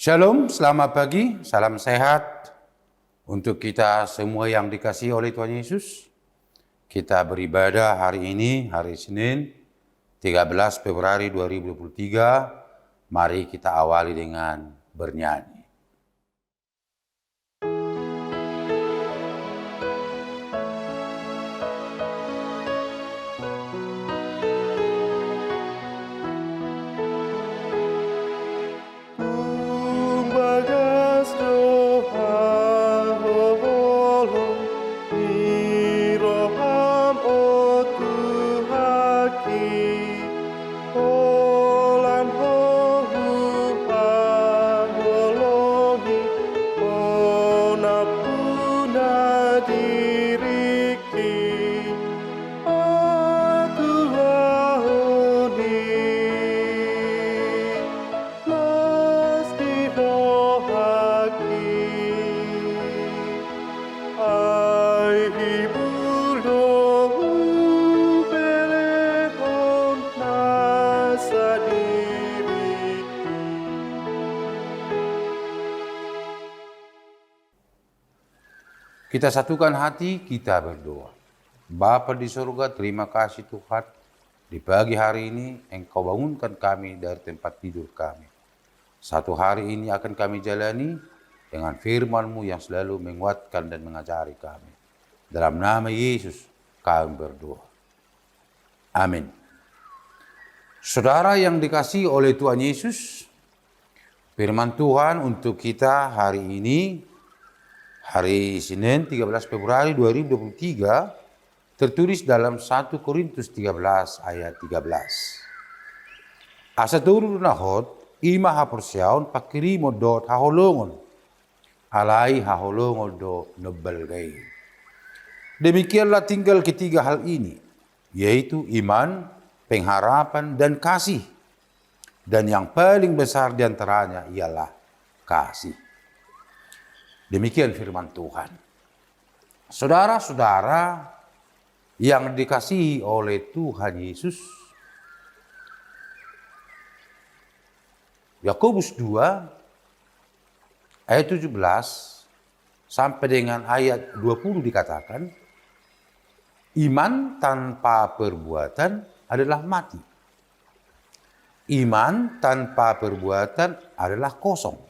Shalom, selamat pagi, salam sehat untuk kita semua yang dikasihi oleh Tuhan Yesus. Kita beribadah hari ini, hari Senin, 13 Februari 2023. Mari kita awali dengan bernyanyi. Kita satukan hati, kita berdoa. Bapa di surga, terima kasih Tuhan. Di pagi hari ini, Engkau bangunkan kami dari tempat tidur kami. Satu hari ini akan kami jalani dengan firman-Mu yang selalu menguatkan dan mengajari kami. Dalam nama Yesus, kami berdoa. Amin. Saudara yang dikasihi oleh Tuhan Yesus, firman Tuhan untuk kita hari ini, hari Senin 13 Februari 2023 tertulis dalam 1 Korintus 13 ayat 13. Asa turun nahot ima haporsiaon pakirimo dot haholongon alai haholongon do nebel gay. Demikianlah tinggal ketiga hal ini, yaitu iman, pengharapan, dan kasih. Dan yang paling besar diantaranya ialah kasih. Demikian firman Tuhan. Saudara-saudara yang dikasihi oleh Tuhan Yesus, Yakobus 2 ayat 17 sampai dengan ayat 20 dikatakan, iman tanpa perbuatan adalah mati. Iman tanpa perbuatan adalah kosong.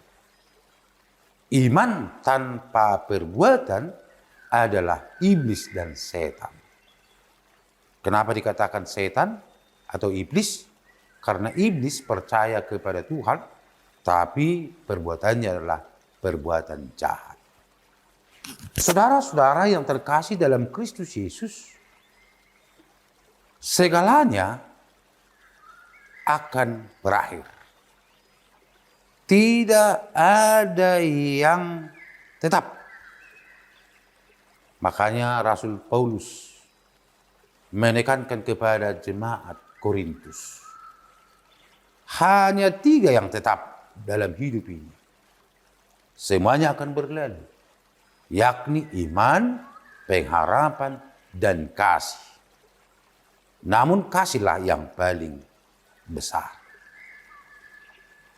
Iman tanpa perbuatan adalah iblis dan setan. Kenapa dikatakan setan atau iblis? Karena iblis percaya kepada Tuhan, tapi perbuatannya adalah perbuatan jahat. Saudara-saudara yang terkasih dalam Kristus Yesus, segalanya akan berakhir. Tidak ada yang tetap. Makanya Rasul Paulus menekankan kepada jemaat Korintus. Hanya 3 yang tetap dalam hidup ini. Semuanya akan berlalu. Yakni iman, pengharapan, dan kasih. Namun kasihlah yang paling besar.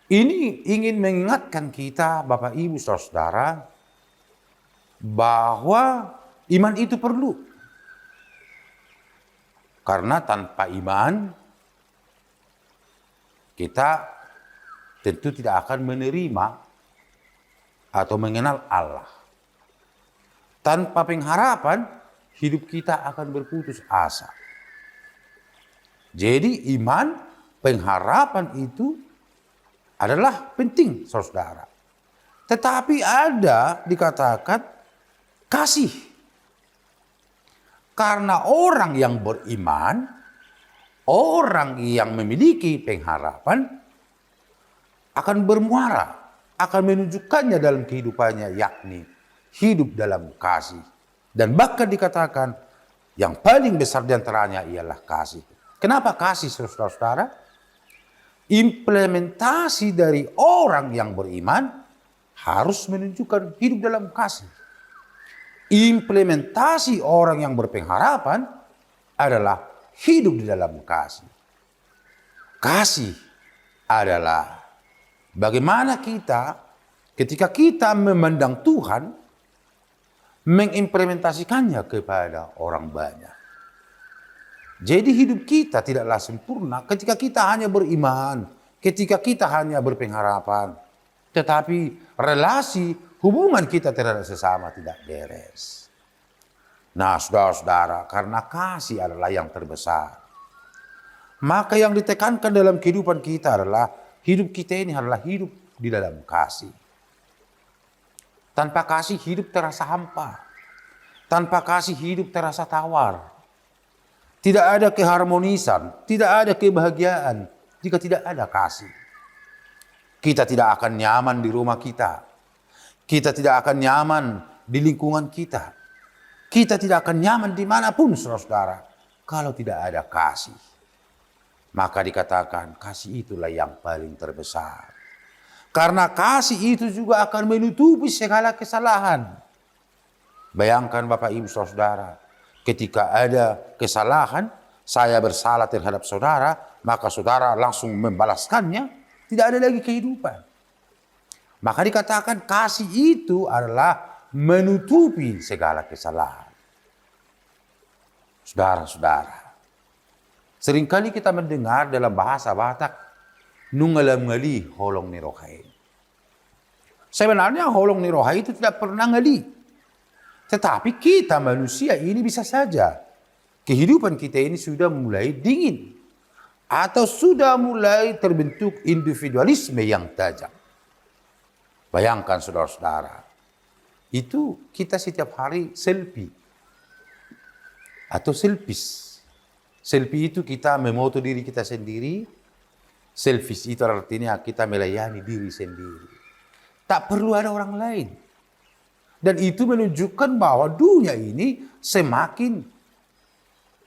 Ini ingin mengingatkan kita, Bapak Ibu Saudara, bahwa iman itu perlu. Karena tanpa iman, kita tentu tidak akan menerima atau mengenal Allah. Tanpa pengharapan, hidup kita akan berputus asa. Jadi iman, pengharapan itu adalah penting, saudara. Tetapi ada dikatakan kasih. Karena orang yang beriman, orang yang memiliki pengharapan akan bermuara, akan menunjukkannya dalam kehidupannya, yakni hidup dalam kasih. Dan bahkan dikatakan yang paling besar diantaranya ialah kasih. Kenapa kasih, saudara-saudara? Implementasi dari orang yang beriman harus menunjukkan hidup dalam kasih. Implementasi orang yang berpengharapan adalah hidup di dalam kasih. Kasih adalah bagaimana kita Ketika kita memandang Tuhan, mengimplementasikannya kepada orang banyak. Jadi hidup kita tidaklah sempurna ketika kita hanya beriman, ketika kita hanya berpengharapan. Tetapi relasi hubungan kita terhadap sesama tidak beres. Nah saudara-saudara, karena kasih adalah yang terbesar, maka yang ditekankan dalam kehidupan kita adalah hidup kita ini adalah hidup di dalam kasih. Tanpa kasih hidup terasa hampa. Tanpa kasih hidup terasa tawar. Tidak ada keharmonisan, tidak ada kebahagiaan jika tidak ada kasih. Kita tidak akan nyaman di rumah kita. Kita tidak akan nyaman di lingkungan kita. Kita tidak akan nyaman dimanapun saudara-saudara kalau tidak ada kasih. Maka dikatakan kasih itulah yang paling terbesar. Karena kasih itu juga akan menutupi segala kesalahan. Bayangkan Bapak Ibu saudara, ketika ada kesalahan, saya bersalah terhadap saudara, maka saudara langsung membalaskannya, tidak ada lagi kehidupan. Maka dikatakan kasih itu adalah menutupi segala kesalahan. Saudara-saudara, seringkali kita mendengar dalam bahasa Batak, nungalam ngali holong ni rohai. Sebenarnya holong ni rohai itu tidak pernah ngali. Tetapi kita manusia ini bisa saja kehidupan kita ini sudah mulai dingin. Atau sudah mulai terbentuk individualisme yang tajam. Bayangkan saudara-saudara, itu kita setiap hari selfie. Atau selfies. Selfie itu kita memoto diri kita sendiri. Selfies itu artinya kita melayani diri sendiri. Tak perlu ada orang lain. Dan itu menunjukkan bahwa dunia ini semakin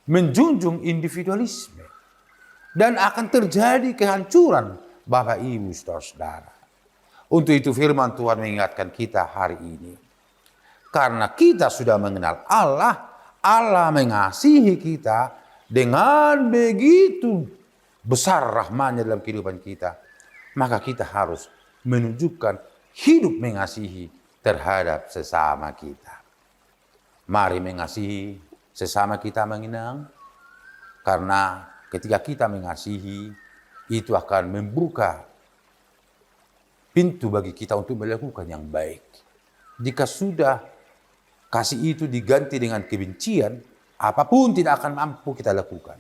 menjunjung individualisme. Dan akan terjadi kehancuran Bapak Ibu saudara-saudara. Untuk itu firman Tuhan mengingatkan kita hari ini. Karena kita sudah mengenal Allah, Allah mengasihi kita dengan begitu besar rahmatnya dalam kehidupan kita. Maka kita harus menunjukkan hidup mengasihi terhadap sesama kita. Mari mengasihi sesama kita mengenang. Karena ketika kita mengasihi, itu akan membuka pintu bagi kita untuk melakukan yang baik. Jika sudah kasih itu diganti dengan kebencian, apapun tidak akan mampu kita lakukan.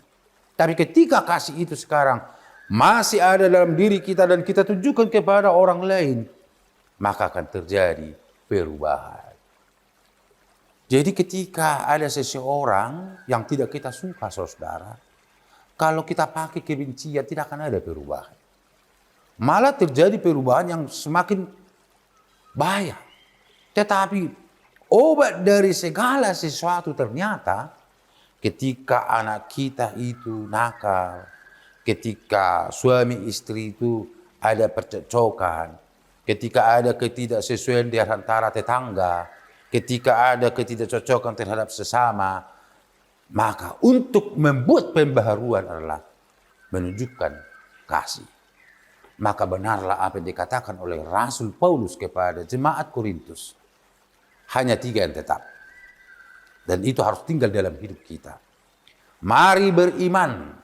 Tapi ketika kasih itu sekarang masih ada dalam diri kita dan kita tunjukkan kepada orang lain, maka akan terjadi perubahan. Jadi ketika ada seseorang yang tidak kita suka saudara, kalau kita pakai kebencian tidak akan ada perubahan. Malah terjadi perubahan yang semakin bahaya. Tetapi obat dari segala sesuatu ternyata ketika anak kita itu nakal, ketika suami istri itu ada percekcokan, ketika ada ketidaksesuaian di antara tetangga, ketika ada ketidakcocokan terhadap sesama, maka untuk membuat pembaharuan adalah menunjukkan kasih. Maka benarlah apa yang dikatakan oleh Rasul Paulus kepada jemaat Korintus. Hanya 3 yang tetap. Dan itu harus tinggal dalam hidup kita. Mari beriman.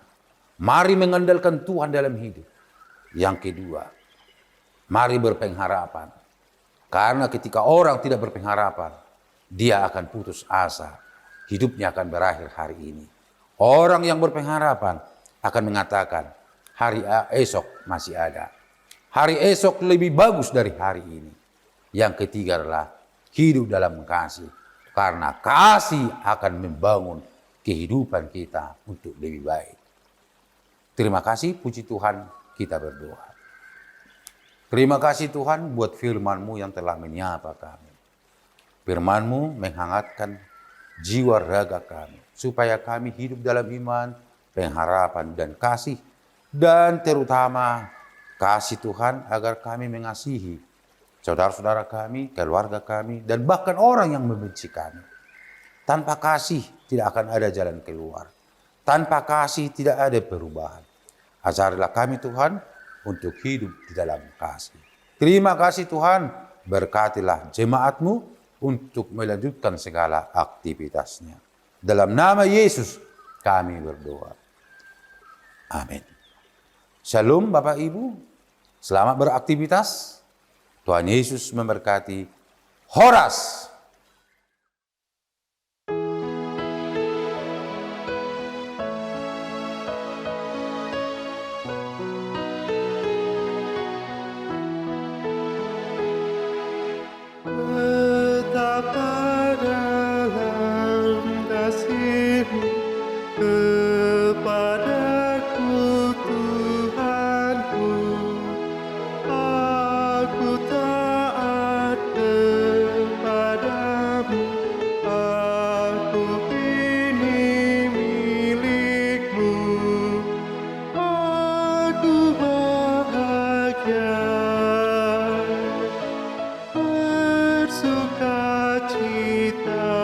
Mari mengandalkan Tuhan dalam hidup. Yang kedua, mari berpengharapan. Karena ketika orang tidak berpengharapan, dia akan putus asa. Hidupnya akan berakhir hari ini. Orang yang berpengharapan akan mengatakan, hari esok masih ada. Hari esok lebih bagus dari hari ini. Yang ketiga adalah hidup dalam kasih. Karena kasih akan membangun kehidupan kita untuk lebih baik. Terima kasih, puji Tuhan, kita berdoa. Terima kasih Tuhan buat firman-Mu yang telah menyapa kami. Firman-Mu menghangatkan jiwa raga kami. Supaya kami hidup dalam iman, pengharapan dan kasih. Dan terutama kasih Tuhan agar kami mengasihi saudara-saudara kami, keluarga kami, dan bahkan orang yang membenci kami. Tanpa kasih tidak akan ada jalan keluar. Tanpa kasih tidak ada perubahan. Ajarilah kami Tuhan untuk hidup di dalam kasih. Terima kasih Tuhan Berkatilah jemaatmu untuk melanjutkan segala aktivitasnya. Dalam nama Yesus kami berdoa. Amin. Shalom Bapak Ibu, selamat beraktivitas. Tuhan Yesus memberkati. Horas! Bersukacita